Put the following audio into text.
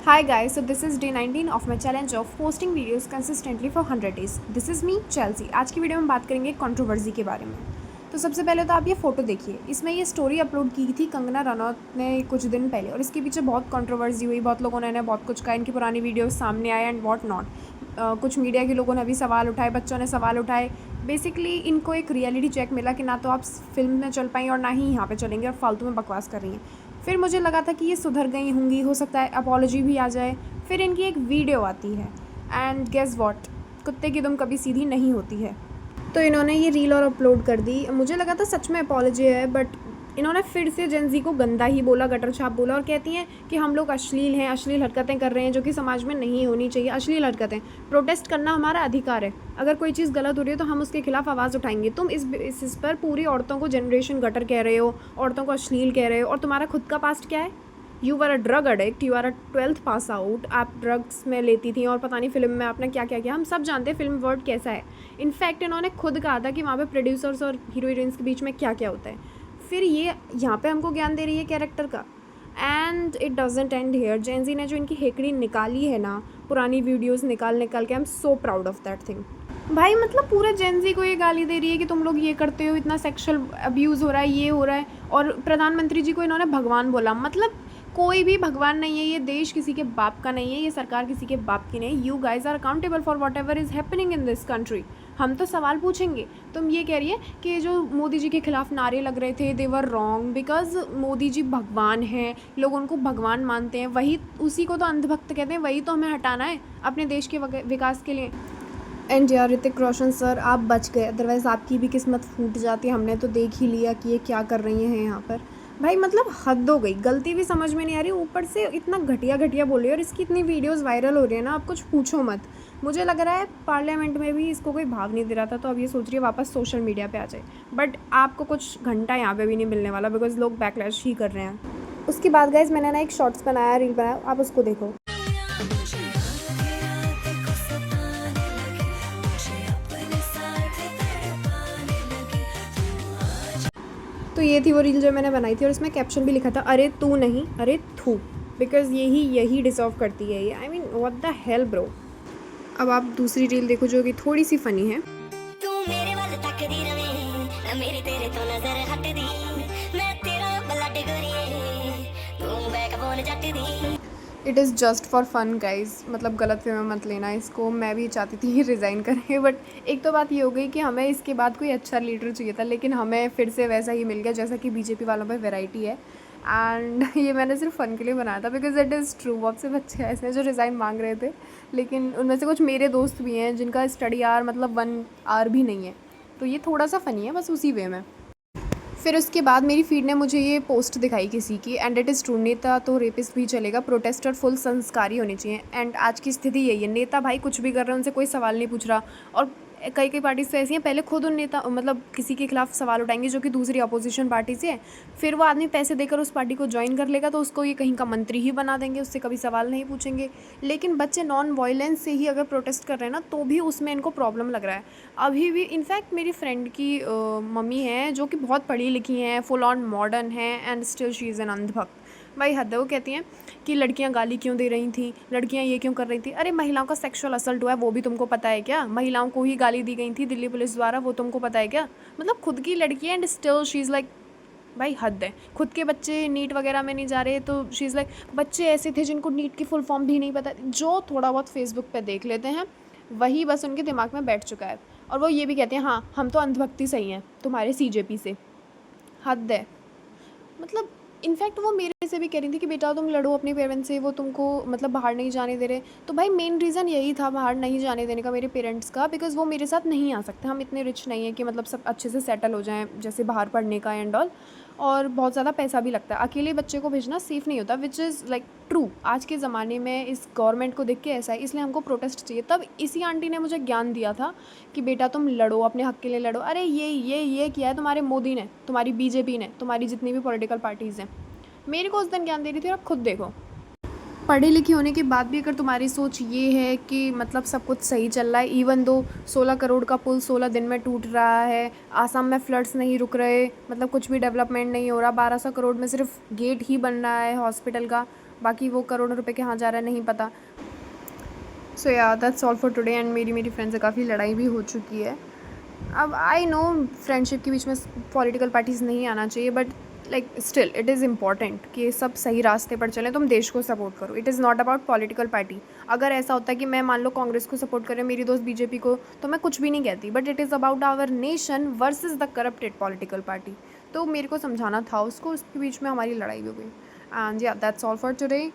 Hi guys, so this is day 19 of my challenge of posting videos consistently for 100 days. This is me Chelsea. आज की video में बात करेंगे controversy के बारे में। तो सबसे पहले तो आप ये फ़ोटो देखिए। इसमें ये स्टोरी अपलोड की थी कंगना रनौत ने कुछ दिन पहले और इसके पीछे बहुत कंट्रोवर्सी हुई, बहुत लोगों ने बहुत कुछ कहा, इनकी पुरानी वीडियो सामने आए एंड वॉट नॉट। कुछ मीडिया के लोगों ने भी सवाल उठाए, बच्चों ने सवाल उठाए। बेसिकली इनको एक रियलिटी चेक मिला कि ना तो आप फिल्म में चल पाएंगे और ना ही यहाँ पे चलेंगे और फालतू में बकवास कर रही हैं। फिर मुझे लगा था कि ये सुधर गई होंगी, हो सकता है अपॉलॉजी भी आ जाए। फिर इनकी एक वीडियो आती है एंड गेस व्हाट, कुत्ते की दुम कभी सीधी नहीं होती है। तो इन्होंने ये रील और अपलोड कर दी। मुझे लगा था सच में अपॉलॉजी है, बट इन्होंने फिर से जेंजी को गंदा ही बोला, गटर छाप बोला और कहती हैं कि हम लोग अश्लील हैं, अश्लील हरकतें कर रहे हैं जो कि समाज में नहीं होनी चाहिए। अश्लील हरकतें, प्रोटेस्ट करना हमारा अधिकार है। अगर कोई चीज़ गलत हो रही है तो हम उसके खिलाफ आवाज़ उठाएंगे। तुम इस पर पूरी औरतों को जनरेशन गटर कह रहे हो, औरतों को अश्लील कह रहे हो, और तुम्हारा खुद का पास्ट क्या है? You are a drug addict, you are a 12th pass out. आप ड्रग्स में लेती थी और पता नहीं फिल्म में आपने क्या क्या किया। हम सब जानते हैं फिल्म वर्ल्ड कैसा है। इनफैक्ट इन्होंने खुद कहा था कि वहाँ पे प्रोड्यूसर्स और हीरो हीरोइंस के बीच में क्या क्या होता है। फिर ये यहाँ पे हमको ज्ञान दे रही है कैरेक्टर का। And it doesn't end here. Gen Z ने जो इनकी हेकड़ी निकाली है ना, पुरानी वीडियोस निकाल निकाल के, I am so proud of that thing. भाई मतलब पूरे जेंजी को ये गाली दे रही है कि तुम लोग ये करते हो, इतना सेक्सुअल अब्यूज़ हो रहा है, ये हो रहा है। और प्रधानमंत्री जी को इन्होंने भगवान बोला। मतलब कोई भी भगवान नहीं है, ये देश किसी के बाप का नहीं है, ये सरकार किसी के बाप की नहीं है। You guys are accountable for whatever is happening in this country. हम तो सवाल पूछेंगे। तुम ये कह रही है कि जो मोदी जी के खिलाफ नारे लग रहे थे दे were wrong because Modi ji भगवान हैं, लोग उनको भगवान मानते हैं। वही, उसी को तो अंधभक्त कहते हैं। वही तो हमें हटाना है अपने देश के विकास के लिए। एंड यार ऋतिक रोशन सर, आप बच गए, अदरवाइज़ आपकी भी किस्मत फूट जाती। हमने तो देख ही लिया कि ये क्या कर रही हैं यहाँ पर। भाई मतलब हद हो गई, गलती भी समझ में नहीं आ रही, ऊपर से इतना घटिया घटिया बोल रही है। और इसकी इतनी वीडियोस वायरल हो रही है ना, आप कुछ पूछो मत। मुझे लग रहा है पार्लियामेंट में भी इसको कोई भाग नहीं दे रहा था, तो अब ये सोच रही है वापस सोशल मीडिया पे आ जाए। बट आपको कुछ घंटा यहाँ पे भी नहीं मिलने वाला बिकॉज लोग बैकलैश ही कर रहे हैं। उसके बाद गाइज मैंने ना एक शॉर्ट्स बनाया, रील बनाया, आप उसको देखो। तो ये थी वो रील जो मैंने बनाई थी और इसमें कैप्शन भी लिखा था, अरे तू नहीं अरे थू, बिकॉज यही डिजर्व करती है ये। I mean what the hell bro. अब आप दूसरी रील देखो जो कि थोड़ी सी फनी है। तू मेरे वाल तकदी रवे ना, मेरी तेरे तो नजर हटदी, मैं तेरा ब्लड गोरिए, तू बैकबोन जट दी। It is just for fun guys, मतलब गलत वे में मत लेना इसको। मैं भी चाहती थी ये रिज़ाइन करें, बट एक तो बात ये हो गई कि हमें इसके बाद कोई अच्छा लीडर चाहिए था, लेकिन हमें फिर से वैसा ही मिल गया जैसा कि बीजेपी वालों में वैरायटी है। एंड ये मैंने सिर्फ फ़न के लिए बनाया था बिकॉज इट इज़ ट्रू। बहुत से बच्चे ऐसे हैं जो रिज़ाइन मांग रहे थे, लेकिन उनमें से कुछ मेरे दोस्त भी हैं जिनका स्टडी आवर मतलब 1 आवर भी नहीं है। तो ये थोड़ा सा फ़नी है बस उसी वे में। फिर उसके बाद मेरी फीड ने मुझे ये पोस्ट दिखाई किसी की, एंड इट इज़ ट्रू। नेता तो रेपिस्ट भी चलेगा, प्रोटेस्टर फुल संस्कारी होने चाहिए। एंड आज की स्थिति यही है, नेता भाई कुछ भी कर रहे हैं, उनसे कोई सवाल नहीं पूछ रहा। और कई कई पार्टीज तो ऐसी हैं, पहले खुद उन नेता मतलब किसी के खिलाफ सवाल उठाएंगे जो कि दूसरी अपोजिशन पार्टी से है, फिर वो आदमी पैसे देकर उस पार्टी को ज्वाइन कर लेगा तो उसको ये कहीं का मंत्री ही बना देंगे, उससे कभी सवाल नहीं पूछेंगे। लेकिन बच्चे नॉन वायलेंस से ही अगर प्रोटेस्ट कर रहे हैं ना, तो भी उसमें इनको प्रॉब्लम लग रहा है अभी भी। इनफैक्ट मेरी फ्रेंड की मम्मी है जो कि बहुत पढ़ी लिखी हैं, फुल ऑन मॉडर्न है, and still she is an अंधभक्त। भाई हद है। वो कहती हैं कि लड़कियां गाली क्यों दे रही थी, लड़कियां ये क्यों कर रही थी। अरे महिलाओं का सेक्सुअल असल्ट हुआ है वो भी तुमको पता है क्या? महिलाओं को ही गाली दी गई थी दिल्ली पुलिस द्वारा, वो तुमको पता है क्या? मतलब खुद की लड़की है and still she is like, भाई हद है। खुद के बच्चे नीट वगैरह में नहीं जा रहे तो शी इज़ लाइक, बच्चे ऐसे थे जिनको नीट की फुल फॉर्म भी नहीं पता, जो थोड़ा बहुत फेसबुक पे देख लेते हैं वही बस उनके दिमाग में बैठ चुका है। और वो ये भी कहते हैं हाँ हम तो अंधभक्ति सही हैं तुम्हारे सीजेपी से। हद है। मतलब इनफैक्ट वो मेरे से भी कह रही थी कि बेटा तुम लड़ो अपने पेरेंट्स से, वो तुमको मतलब बाहर नहीं जाने दे रहे। तो भाई मेन रीज़न यही था बाहर नहीं जाने देने का मेरे पेरेंट्स का, बिकॉज़ वो मेरे साथ नहीं आ सकते। हम इतने रिच नहीं हैं कि मतलब सब अच्छे से सेटल हो जाएं जैसे बाहर पढ़ने का एंड ऑल, और बहुत ज़्यादा पैसा भी लगता है। अकेले बच्चे को भेजना सेफ़ नहीं होता, विच इज़ लाइक ट्रू। आज के ज़माने में इस गवर्नमेंट को देख के ऐसा है, इसलिए हमको प्रोटेस्ट चाहिए। तब इसी आंटी ने मुझे ज्ञान दिया था कि बेटा तुम लड़ो, अपने हक़ के लिए लड़ो। अरे ये किया है तुम्हारे मोदी ने, तुम्हारी बीजेपी ने, तुम्हारी जितनी भी पॉलिटिकल पार्टीज़ हैं। मेरे को उस दिन ज्ञान दे रही थी और आप खुद देखो। पढ़ी लिखी होने के बाद भी अगर तुम्हारी सोच ये है कि मतलब सब कुछ सही चल रहा है, इवन दो 16 करोड़ का पुल 16 दिन में टूट रहा है, आसाम में फ्लड्स नहीं रुक रहे, मतलब कुछ भी डेवलपमेंट नहीं हो रहा, 1200 करोड़ में सिर्फ गेट ही बन रहा है हॉस्पिटल का, बाकी वो करोड़ों रुपए कहाँ जा रहा है नहीं पता। सो या that's all for today and मेरी फ्रेंड से काफ़ी लड़ाई भी हो चुकी है। अब आई नो फ्रेंडशिप के बीच में पॉलिटिकल पार्टीज़ नहीं आना चाहिए, but like still it is important कि सब सही रास्ते पर चलें, तुम देश को सपोर्ट करो। It is not about political party. अगर ऐसा होता है कि मैं मान लो कांग्रेस को सपोर्ट करें, मेरी दोस्त बीजेपी को, तो मैं कुछ भी नहीं कहती, but it is about our nation versus the corrupted political party. तो मेरे को समझाना था उसको, उसके बीच में हमारी लड़ाई हो गई। एंड या दैट्स ऑल फॉर टुडे।